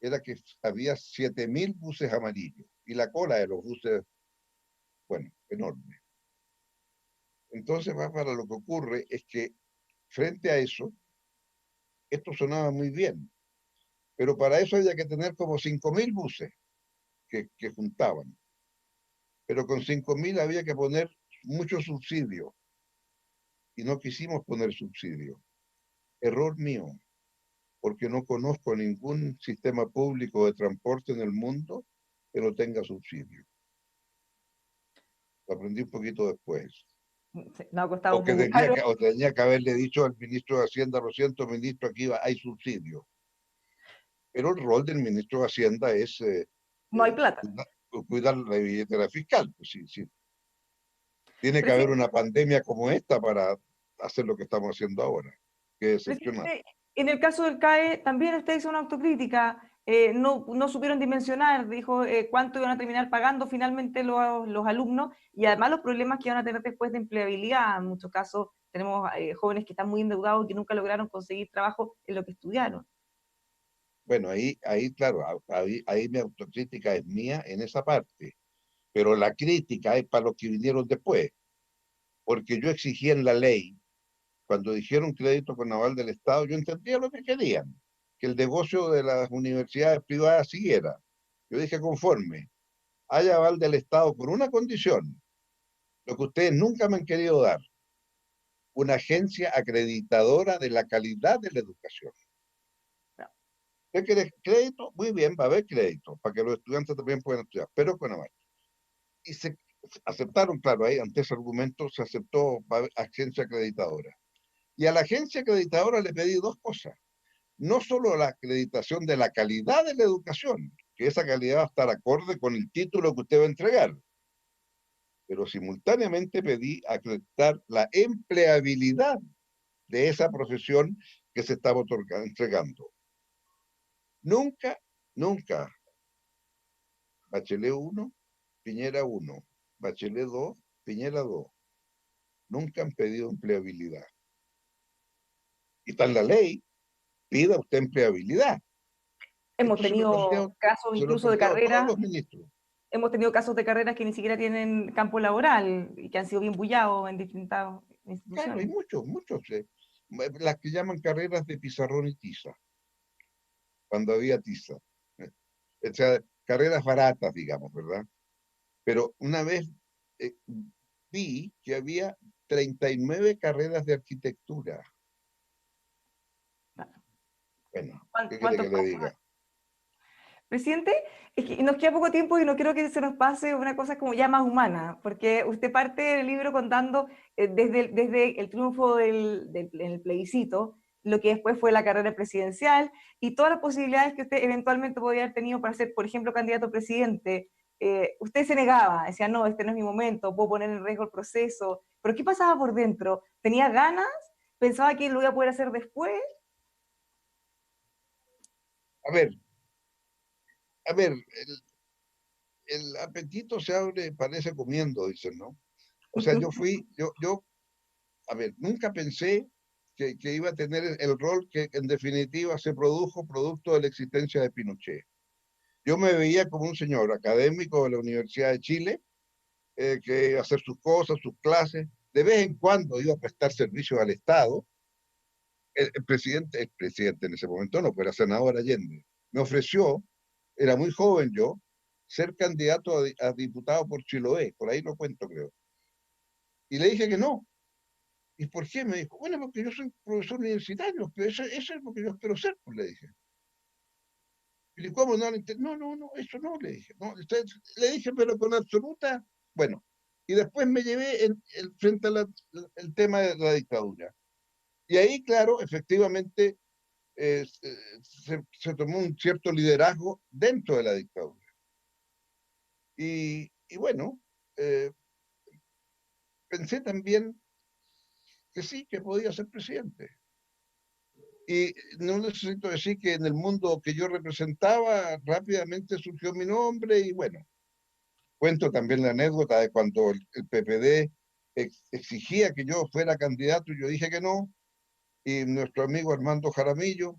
era que había 7.000 buses amarillos y la cola de los buses, bueno, enorme. Entonces, más para lo que ocurre es que frente a eso, esto sonaba muy bien, pero para eso había que tener como 5.000 buses que juntaban, pero con 5.000 había que poner mucho subsidio y no quisimos poner subsidio. Error mío, porque no conozco ningún sistema público de transporte en el mundo que no tenga subsidio. Lo aprendí un poquito después. Sí, nos ha costado un poco caro. O tenía que haberle dicho al ministro de Hacienda, lo siento, ministro, aquí hay subsidio. Pero el rol del ministro de Hacienda es No hay eh, plata. cuidar, cuidar la billetera fiscal. Pues sí, sí. Tiene que haber Presidente, una pandemia como esta para hacer lo que estamos haciendo ahora, que es excepcional. presidente, en el caso del CAE también usted hizo una autocrítica. No supieron dimensionar, dijo cuánto iban a terminar pagando finalmente los alumnos y además los problemas que iban a tener después de empleabilidad. En muchos casos tenemos jóvenes que están muy endeudados y que nunca lograron conseguir trabajo en lo que estudiaron. Bueno, ahí claro, ahí mi autocrítica es mía en esa parte, pero la crítica es para los que vinieron después, porque yo exigía en la ley, cuando dijeron crédito con aval del Estado, yo entendía lo que querían, que el negocio de las universidades privadas siguiera. Yo dije conforme, haya aval del Estado por una condición, lo que ustedes nunca me han querido dar, una agencia acreditadora de la calidad de la educación. ¿Usted quiere crédito? Muy bien, va a haber crédito, para que los estudiantes también puedan estudiar, pero con aval. Y se aceptaron, claro, ahí ante ese argumento se aceptó agencia acreditadora. Y a la agencia acreditadora le pedí dos cosas. No solo la acreditación de la calidad de la educación, que esa calidad va a estar acorde con el título que usted va a entregar, pero simultáneamente pedí acreditar la empleabilidad de esa profesión que se estaba entregando. Nunca, nunca, Bachelet 1, Piñera 1, Bachelet 2, Piñera 2, nunca han pedido empleabilidad. Y está en la ley, pida usted empleabilidad. Hemos Esto tenido casos se lo he incluso de planteado a todos carreras, los ministros. hemos tenido casos de carreras que ni siquiera tienen campo laboral y que han sido bien bullados en distintas Claro, hay instituciones. muchos, muchos. Las que llaman carreras de pizarrón y tiza, cuando había tiza. eh. O sea, carreras baratas, digamos, ¿verdad? Pero una vez eh, vi que había 39 carreras de arquitectura. Bueno, ¿qué quiere ¿Cuántos que le casos? diga? Presidente, es que nos queda poco tiempo y no quiero que se nos pase una cosa como ya más humana, porque usted parte del libro contando desde el triunfo en el plebiscito, lo que después fue la carrera presidencial y todas las posibilidades que usted eventualmente podría haber tenido para ser, por ejemplo, candidato a presidente. Usted se negaba, decía, no, este no es mi momento, puedo poner en riesgo el proceso. Pero ¿qué pasaba por dentro? ¿Tenía ganas? ¿Pensaba que lo iba a poder hacer después? A ver, a ver, el apetito se abre, parece comiendo, dicen, ¿no? O sea, a ver, nunca pensé que iba a tener el rol que en definitiva se produjo producto de la existencia de Pinochet. Yo me veía como un señor académico de la Universidad de Chile, que iba a hacer sus cosas, sus clases, de vez en cuando iba a prestar servicios al Estado. El presidente en ese momento no, pero era senador Allende, me ofreció, era muy joven yo, ser candidato a diputado por Chiloé, por ahí lo cuento creo. Y le dije que no. ¿Y por qué? Me dijo, bueno, porque yo soy profesor universitario, pero eso es lo que yo espero ser, pues le dije. ¿Y cómo no? No, eso no, le dije. No, le dije, pero con absoluta. Bueno, y después me llevé frente al tema de la dictadura. Y ahí, claro, efectivamente, se tomó un cierto liderazgo dentro de la dictadura. Y bueno, eh, pensé también que sí, que podía ser presidente. Y no necesito decir que en el mundo que yo representaba rápidamente surgió mi nombre y bueno, cuento también la anécdota de cuando el PPD exigía que yo fuera candidato y yo dije que no, y nuestro amigo Armando Jaramillo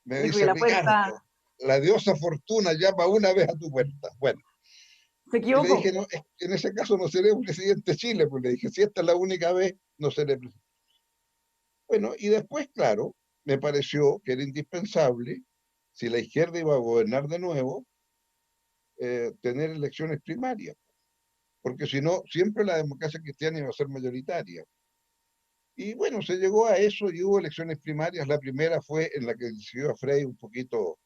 me Dijo que dice, la puerta Ricardo, la diosa Fortuna llama una vez a tu puerta. Bueno, se y le dije, equivocó. no, en ese caso no seré presidente de Chile, pues le dije, si esta es la única vez, no seré presidente. Bueno, y después, claro, me pareció que era indispensable, si la izquierda iba a gobernar de nuevo, tener elecciones primarias, porque si no, siempre la democracia cristiana iba a ser mayoritaria. Y bueno, se llegó a eso y hubo elecciones primarias. La primera fue en la que decidió a Frey un poquito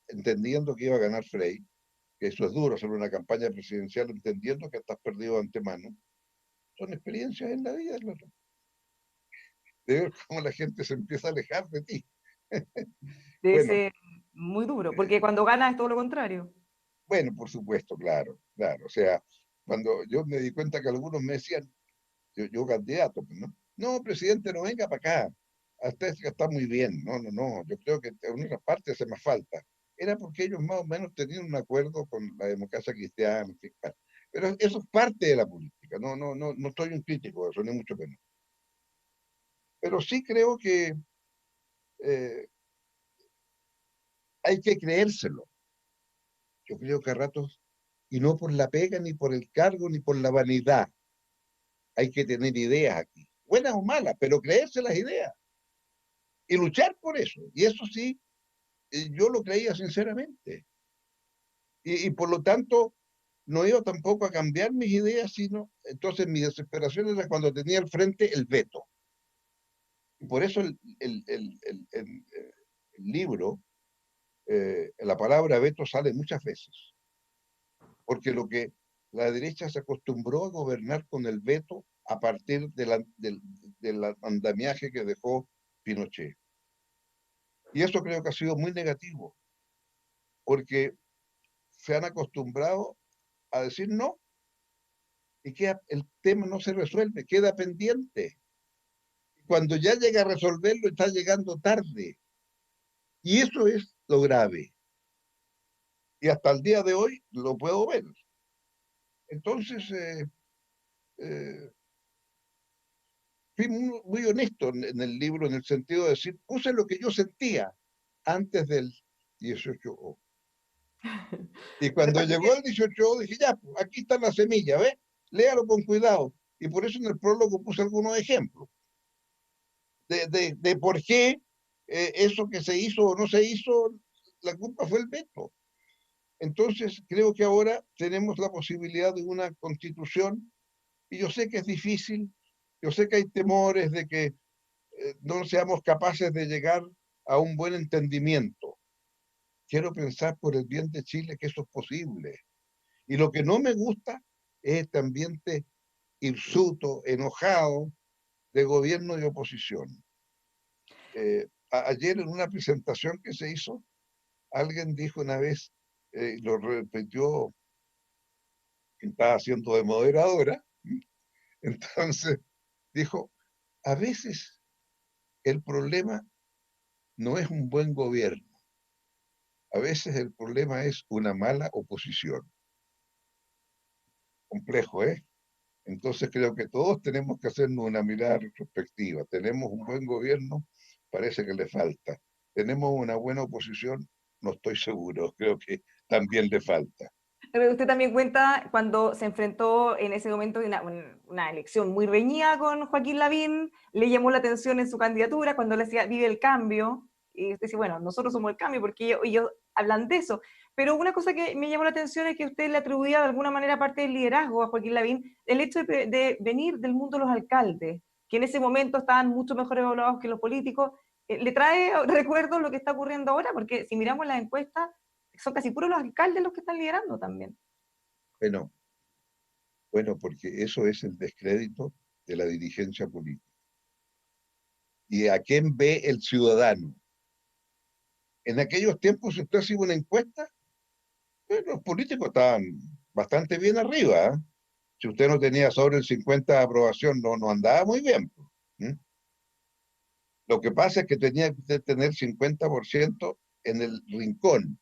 entendiendo que iba a ganar Frey, que eso es duro, hacer una campaña presidencial entendiendo que estás perdido de antemano. Son experiencias en la vida, claro, de ver cómo la gente se empieza a alejar de ti. Debe Bueno, ser muy duro, porque cuando gana es todo lo contrario. bueno, por supuesto, claro, claro. O sea, cuando yo me di cuenta que algunos me decían, yo candidato, pues, ¿no? No, presidente, no venga para acá. Hasta está muy bien. No, no, no. Yo creo que en una parte hace más falta. Era porque ellos más o menos tenían un acuerdo con la democracia cristiana, en fin, claro. Pero eso es parte de la política. No, no, no, no soy un crítico de eso, ni mucho menos. Pero sí creo que eh, hay que creérselo. Yo creo que a ratos, y no por la pega, ni por el cargo, ni por la vanidad. Hay que tener ideas aquí, buenas o malas, pero creerse las ideas y luchar por eso. Y eso sí, yo lo creía sinceramente. Y por lo tanto, no iba tampoco a cambiar mis ideas, sino, entonces mi desesperación era cuando tenía al frente el veto. Y por eso el libro, la palabra veto sale muchas veces, porque lo que la derecha se acostumbró a gobernar con el veto a partir del andamiaje que dejó Pinochet. Y eso creo que ha sido muy negativo, porque se han acostumbrado a decir no, y que el tema no se resuelve, queda pendiente. Cuando ya llega a resolverlo, está llegando tarde. Y eso es lo grave. Y hasta el día de hoy lo puedo ver. Entonces, eh, fui muy honesto en el libro, en el sentido de decir, puse lo que yo sentía antes del 18O. Y cuando llegó el 18O, dije, ya, pues, aquí está la semilla, ¿ves? Léalo con cuidado. Y por eso en el prólogo puse algunos ejemplos de por qué eso que se hizo o no se hizo, la culpa fue el veto. Entonces, creo que ahora tenemos la posibilidad de una constitución, y yo sé que es difícil, yo sé que hay temores de que no seamos capaces de llegar a un buen entendimiento. Quiero pensar por el bien de Chile que eso es posible. Y lo que no me gusta es este ambiente hirsuto, enojado, de gobierno y oposición. Ayer en una presentación que se hizo, alguien dijo una vez, lo repitió, que estaba haciendo de moderadora, entonces dijo, a veces el problema no es un buen gobierno, a veces el problema es una mala oposición. Complejo, ¿eh? Entonces creo que todos tenemos que hacernos una mirada retrospectiva. Tenemos un buen gobierno, parece que le falta. Tenemos una buena oposición, no estoy seguro, creo que también le falta. Pero usted también cuenta cuando se enfrentó en ese momento de una elección muy reñida con Joaquín Lavín, le llamó la atención en su candidatura cuando le decía vive el cambio, y usted dice, bueno, nosotros somos el cambio porque ellos hablan de eso. Pero una cosa que me llamó la atención es que usted le atribuía de alguna manera parte del liderazgo a Joaquín Lavín, el hecho de venir del mundo de los alcaldes, que en ese momento estaban mucho mejor evaluados que los políticos. ¿Le trae recuerdos lo que está ocurriendo ahora? Porque si miramos las encuestas, son casi puros los alcaldes los que están liderando también. Bueno, bueno, porque eso es el descrédito de la dirigencia política. ¿Y a quién ve el ciudadano? En aquellos tiempos, si usted hacía una encuesta, los políticos estaban bastante bien arriba. ¿Eh? Si usted no tenía sobre el 50 de aprobación, no andaba muy bien. ¿Eh? Lo que pasa es que tenía que tener 50% en el rincón.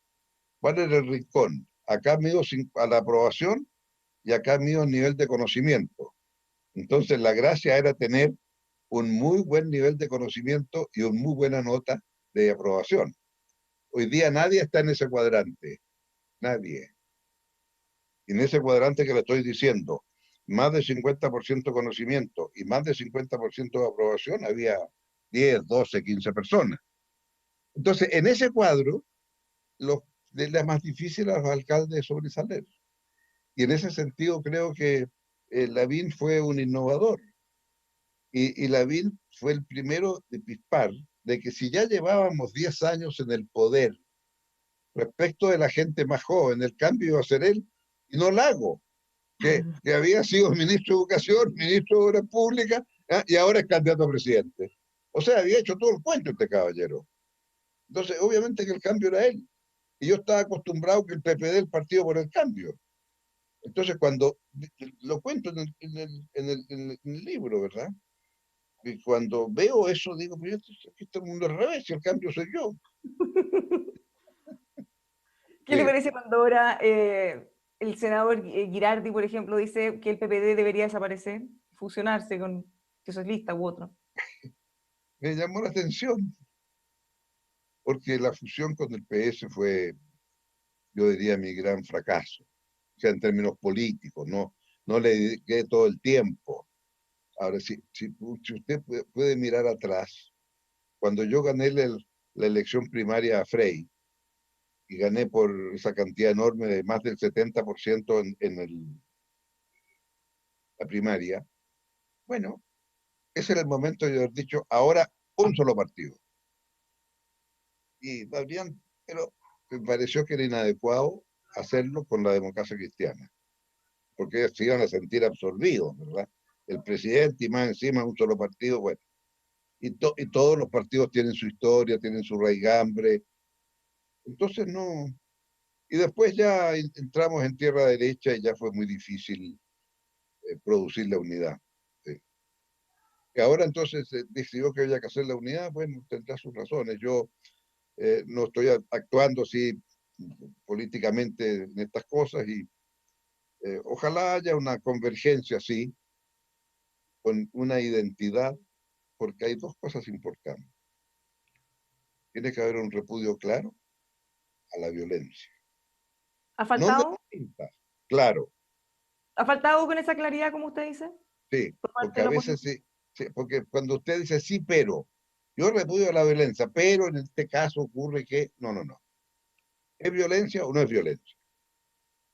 ¿Cuál era el rincón? Acá mido a la aprobación y acá mido el nivel de conocimiento. Entonces la gracia era tener un muy buen nivel de conocimiento y una muy buena nota de aprobación. Hoy día nadie está en ese cuadrante, nadie. Y en ese cuadrante que le estoy diciendo, más de 50% conocimiento y más de 50% de aprobación, había 10, 12, 15 personas. Entonces, en ese cuadro, los, de la más difícil a los alcaldes sobresalir. Y en ese sentido creo que Lavín fue un innovador. Y Lavín fue el primero de pispar de que si ya llevábamos 10 años en el poder respecto de la gente más joven, el cambio iba a ser él y no Lago, que había sido ministro de Educación, ministro de Obras Públicas, ¿ah? Y ahora es candidato a presidente. O sea, había hecho todo el cuento este caballero. Entonces, obviamente que el cambio era él. Y yo estaba acostumbrado que el PPD, el Partido por el Cambio. Entonces, cuando lo cuento en el libro, ¿verdad? Y cuando veo eso, digo, pero aquí está el mundo al revés, y el cambio soy yo. ¿Qué le Sí, parece cuando ahora el senador Girardi, por ejemplo, dice que el PPD debería desaparecer, fusionarse con que socialista u otro? me llamó la atención, porque la fusión con el PS fue, yo diría, mi gran fracaso. O sea, en términos políticos, no le dediqué todo el tiempo. Ahora, si usted puede mirar atrás, cuando yo gané la elección primaria a Frey, y gané por esa cantidad enorme de más del 70% la primaria, bueno, ese era el momento de haber dicho, ahora un solo partido. Y habrían, pero me pareció que era inadecuado hacerlo con la democracia cristiana, porque se iban a sentir absorbidos, ¿verdad? El presidente y más encima un solo partido, bueno, y todos los partidos tienen su historia, tienen su raigambre, entonces no, y después ya entramos en tierra derecha y ya fue muy difícil producir la unidad. Sí. Y ahora entonces decidió que había que hacer la unidad, bueno, tendrá sus razones. Yo no estoy actuando así políticamente en estas cosas y ojalá haya una convergencia así, con una identidad, porque hay dos cosas importantes. Tiene que haber un repudio claro a la violencia. ¿Ha No de faltado? distintas, claro, ¿Ha faltado con esa claridad, como usted dice, sí, por parte porque de a la veces oposición? sí, sí, porque cuando usted dice sí, pero, yo repudio la violencia, pero en este caso ocurre que, no, no, no. ¿Es violencia o no es violencia?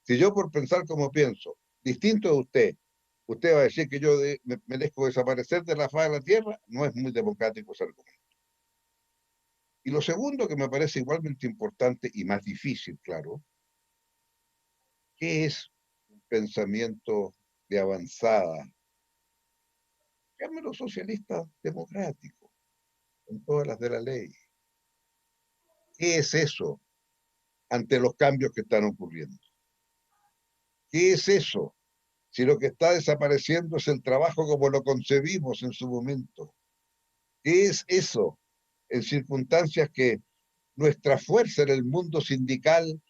Si yo por pensar como pienso, distinto de usted, usted va a decir que yo me merezco desaparecer de la faz de la tierra, no es muy democrático ese argumento. Y lo segundo que me parece igualmente importante y más difícil, claro, ¿qué es un pensamiento de avanzada? Llámelo socialista democrático, con todas las de la ley. ¿Qué es eso ante los cambios que están ocurriendo? ¿Qué es eso si lo que está desapareciendo es el trabajo como lo concebimos en su momento? ¿Qué es eso en circunstancias que nuestra fuerza en el mundo sindical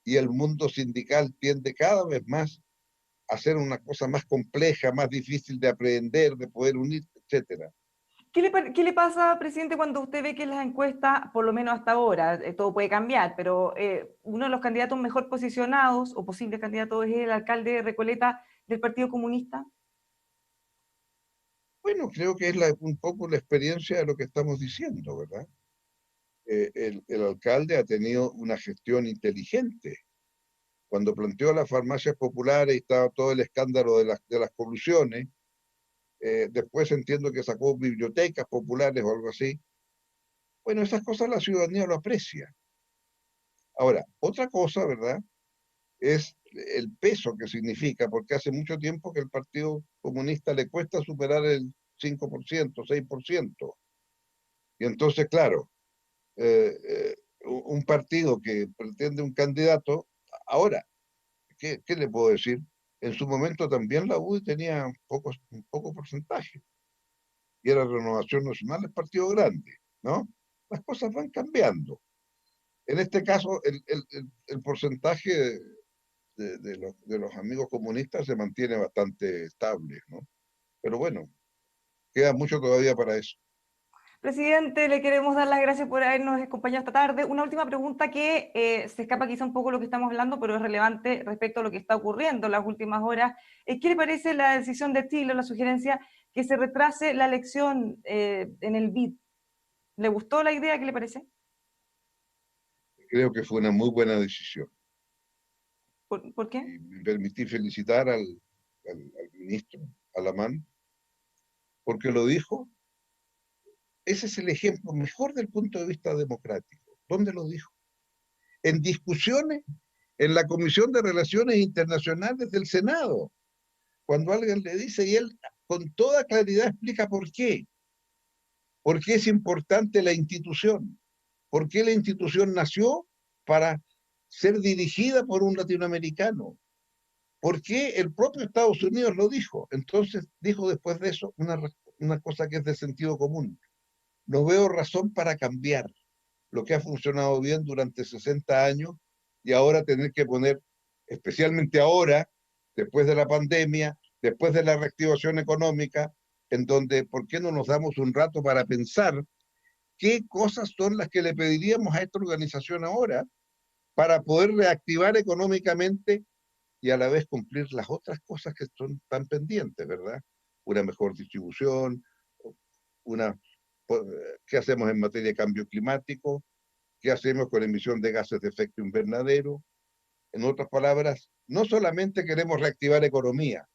y el mundo sindical tiende cada vez más a ser una cosa más compleja, más difícil de aprender, de poder unir, etcétera? ¿Qué le pasa, presidente, cuando usted ve que en las encuestas, por lo menos hasta ahora, todo puede cambiar, pero uno de los candidatos mejor posicionados o posibles candidatos es el alcalde de Recoleta del Partido Comunista? Bueno, creo que es un poco la experiencia de lo que estamos diciendo, ¿verdad? El alcalde ha tenido una gestión inteligente. Cuando planteó las farmacias populares y estaba todo el escándalo de las colusiones, después entiendo que sacó bibliotecas populares o algo así. Bueno, esas cosas la ciudadanía lo aprecia. Ahora, otra cosa, ¿verdad? Es el peso que significa, porque hace mucho tiempo que el Partido Comunista le cuesta superar el 5%, 6%. Y entonces, claro, un partido que pretende un candidato, ahora, ¿qué le puedo decir? En su momento también la UDI tenía un poco porcentaje. y era Renovación Nacional el partido grande, ¿no? Las cosas van cambiando. En este caso, el porcentaje de los amigos comunistas se mantiene bastante estable, ¿no? Pero bueno, queda mucho todavía para eso. Presidente, le queremos dar las gracias por habernos acompañado esta tarde. Una última pregunta que se escapa quizá un poco de lo que estamos hablando, pero es relevante respecto a lo que está ocurriendo en las últimas horas. ¿Qué le parece la decisión de Chile, la sugerencia que se retrase la elección en el BID? ¿Le gustó la idea? ¿Qué le parece? Creo que fue una muy buena decisión. ¿Por qué? Y me permití felicitar al ministro Alamán, porque lo dijo. Ese es el ejemplo mejor del punto de vista democrático. ¿Dónde lo dijo? En discusiones en la Comisión de Relaciones Internacionales del Senado, cuando alguien le dice y él con toda claridad explica por qué. ¿Por qué es importante la institución? ¿Por qué la institución nació para ser dirigida por un latinoamericano? ¿Por qué el propio Estados Unidos lo dijo? Entonces dijo después de eso una cosa que es de sentido común. No veo razón para cambiar lo que ha funcionado bien durante 60 años y ahora tener que poner, especialmente ahora, después de la pandemia, después de la reactivación económica, en donde, ¿por qué no nos damos un rato para pensar qué cosas son las que le pediríamos a esta organización ahora para poder reactivar económicamente y a la vez cumplir las otras cosas que son tan pendientes, ¿verdad? Una mejor distribución, una, qué hacemos en materia de cambio climático, qué hacemos con emisión de gases de efecto invernadero. En otras palabras, no solamente queremos reactivar economía,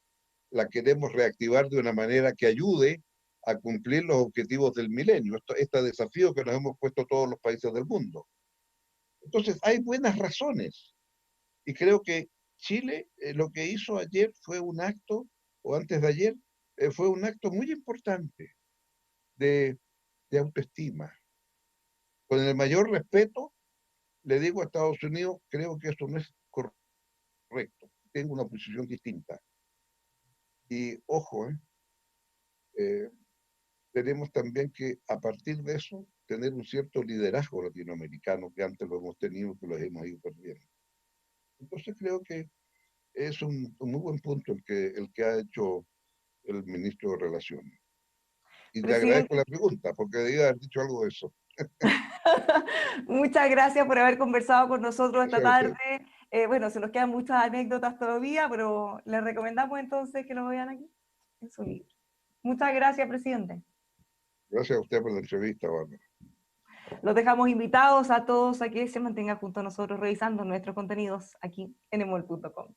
la queremos reactivar de una manera que ayude a cumplir los objetivos del milenio, este desafío que nos hemos puesto todos los países del mundo. Entonces, hay buenas razones y creo que Chile lo que hizo ayer fue un acto, o antes de ayer, fue un acto muy importante de, de autoestima. Con el mayor respeto, le digo a Estados Unidos, creo que eso no es correcto. Tengo una posición distinta. Y ojo, eh, tenemos también que, a partir de eso, tener un cierto liderazgo latinoamericano que antes lo hemos tenido, que lo hemos ido perdiendo. Entonces creo que es un muy buen punto el que ha hecho el ministro de Relaciones. Y te agradezco Presidente, la pregunta, porque debía haber dicho algo de eso. muchas gracias por haber conversado con nosotros esta Gracias a tarde. usted. Bueno, se nos quedan muchas anécdotas todavía, pero les recomendamos entonces que lo vean aquí en su libro. Muchas gracias, presidente. Gracias a usted por la entrevista, Bárbara. Los dejamos invitados a todos a que se mantengan junto a nosotros revisando nuestros contenidos aquí en emol.com.